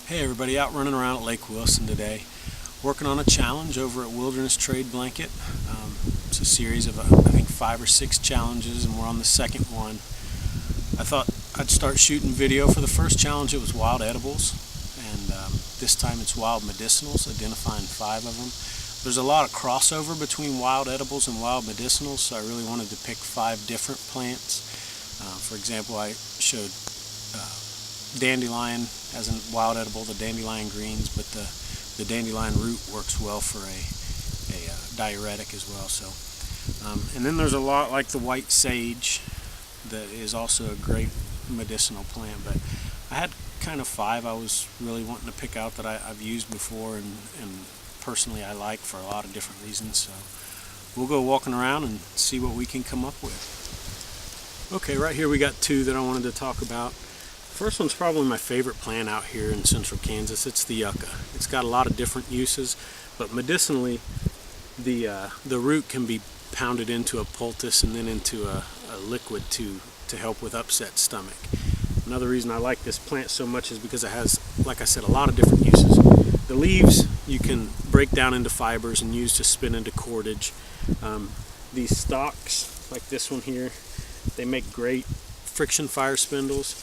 Hey everybody, out running around at Lake Wilson today, working on a challenge over at Wilderness Trade Blanket. It's a series of I think 5 or 6 challenges, and we're on the second one. I thought I'd start shooting video. For the first challenge it was wild edibles, and this time it's wild medicinals, identifying 5 of them. There's a lot of crossover between wild edibles and wild medicinals, so I really wanted to pick 5 different plants. For example, I showed dandelion as a wild edible, the dandelion greens, but the dandelion root works well for a diuretic as well. So, and then there's a lot like the white sage that is also a great medicinal plant. But I had kind of 5 I was really wanting to pick out that I've used before and personally I like for a lot of different reasons. So we'll go walking around and see what we can come up with. Okay, right here we got 2 that I wanted to talk about. First one's probably my favorite plant out here in central Kansas. It's the yucca. It's got a lot of different uses, but medicinally the root can be pounded into a poultice and then into a liquid to help with upset stomach. Another reason I like this plant so much is because it has, like I said, a lot of different uses. The leaves you can break down into fibers and use to spin into cordage. These stalks, like this one here, they make great friction fire spindles.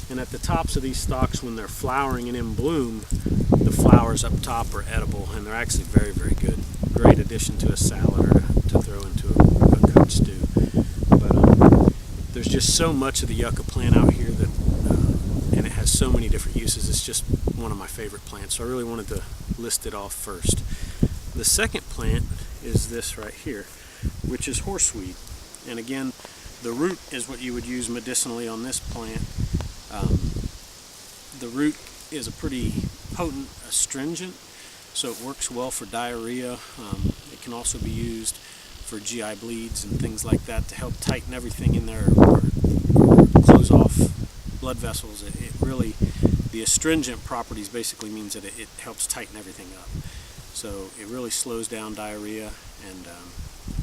And at the tops of these stalks, when they're flowering and in bloom, the flowers up top are edible, and they're actually very, very good. Great addition to a salad or to throw into a cooked stew. But there's just so much of the yucca plant out here that, and it has so many different uses. It's just one of my favorite plants, so I really wanted to list it off first. The second plant is this right here, which is horseweed. And again, the root is what you would use medicinally on this plant. The root is a pretty potent astringent, so it works well for diarrhea. It can also be used for GI bleeds and things like that to help tighten everything in there or close off blood vessels. It really, the astringent properties basically means that it helps tighten everything up. So it really slows down diarrhea and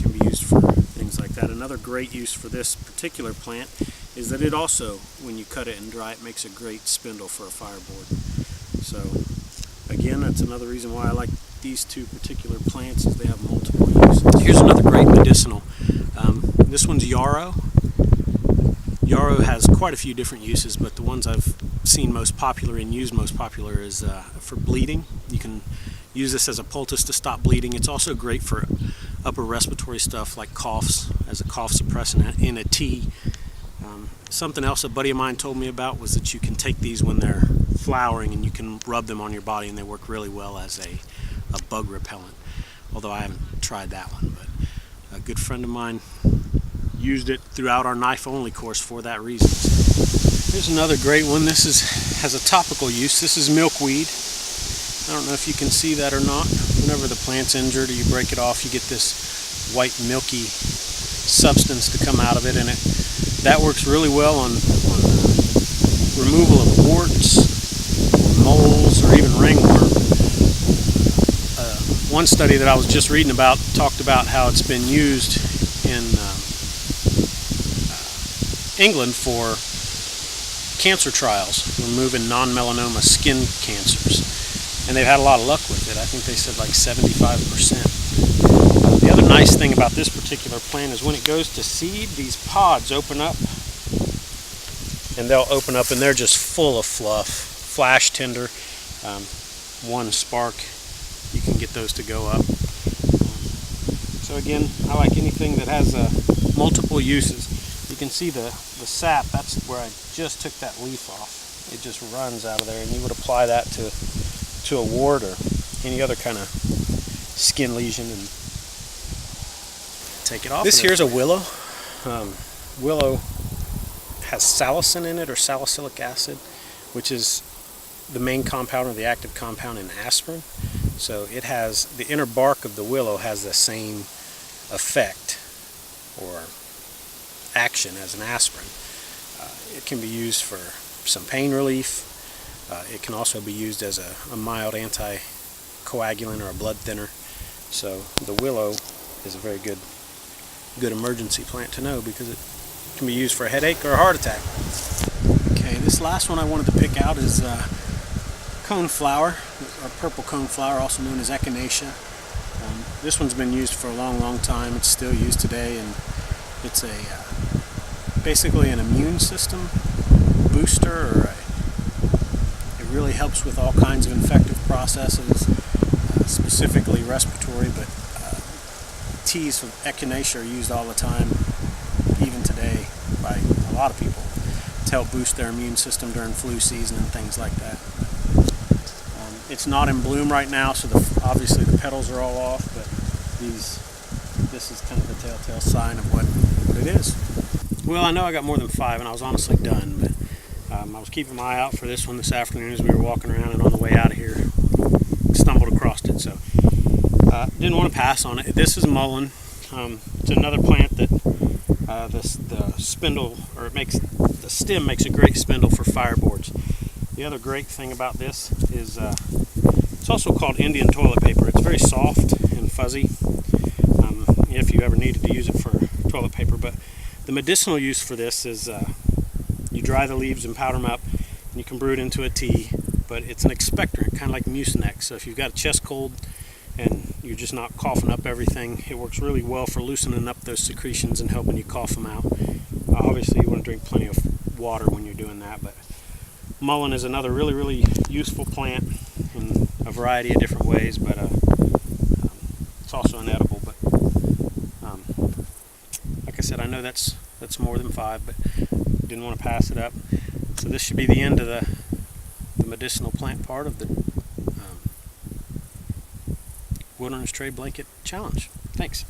can be used for things like that. Another great use for this particular plant is that it also, when you cut it and dry it, makes a great spindle for a fireboard. So again, that's another reason why I like these 2 particular plants, is they have multiple uses. Here's another great medicinal. This one's yarrow. Yarrow has quite a few different uses, but the ones I've seen most popular and used most popular is for bleeding. You can use this as a poultice to stop bleeding. It's also great for upper respiratory stuff like coughs, as a cough suppressant in a tea. Something else a buddy of mine told me about was that you can take these when they're flowering and you can rub them on your body, and they work really well as a bug repellent, although I haven't tried that one. But a good friend of mine used it throughout our knife only course for that reason. Here's another great one. This has a topical use. This is milkweed. I don't know if you can see that or not. Whenever the plant's injured or you break it off, you get this white milky substance to come out of it, and that works really well on removal of warts, moles, or even ringworm. One study that I was just reading about talked about how it's been used in England for cancer trials, removing non-melanoma skin cancers. And they've had a lot of luck with it. I think they said like 75%. The other nice thing about this particular plant is when it goes to seed, these pods open up, and they'll open up and they're just full of fluff, flash tender. One spark, you can get those to go up. So again, I like anything that has multiple uses. You can see the sap, that's where I just took that leaf off. It just runs out of there, and you would apply that to a wart or any other kind of skin lesion and take it off. This here's a willow. Willow has salicin in it, or salicylic acid, which is the main compound or the active compound in aspirin. So it has, the inner bark of the willow has the same effect or action as an aspirin. It can be used for some pain relief. It can also be used as a mild anticoagulant or a blood thinner. So the willow is a very good emergency plant to know, because it can be used for a headache or a heart attack. Okay, this last one I wanted to pick out is coneflower, or purple coneflower, also known as echinacea. This one's been used for a long time. It's still used today, and it's basically an immune system booster, it really helps with all kinds of infective processes, specifically respiratory, but teas of echinacea are used all the time, even today, by a lot of people to help boost their immune system during flu season and things like that. It's not in bloom right now, so obviously the petals are all off, but this is kind of the telltale sign of what it is. Well, I know I got more than 5, and I was honestly done, but I was keeping my eye out for this one this afternoon as we were walking around, and on the way out of here, stumbled across it, so didn't want to pass on it. This is mullein. It's another plant that the spindle, or the stem makes a great spindle for fireboards. The other great thing about this is it's also called Indian toilet paper. It's very soft and fuzzy, if you ever needed to use it for toilet paper. But the medicinal use for this is you dry the leaves and powder them up, and you can brew it into a tea. But it's an expectorant, kind of like Mucinex. So if you've got a chest cold and you're just not coughing up everything, it works really well for loosening up those secretions and helping you cough them out. Obviously, you want to drink plenty of water when you're doing that, but mullein is another really useful plant in a variety of different ways, but it's also an edible. But like I said, I know that's more than 5, but didn't want to pass it up. So this should be the end of the medicinal plant part of the Wilderness Trade Blanket Challenge. Thanks.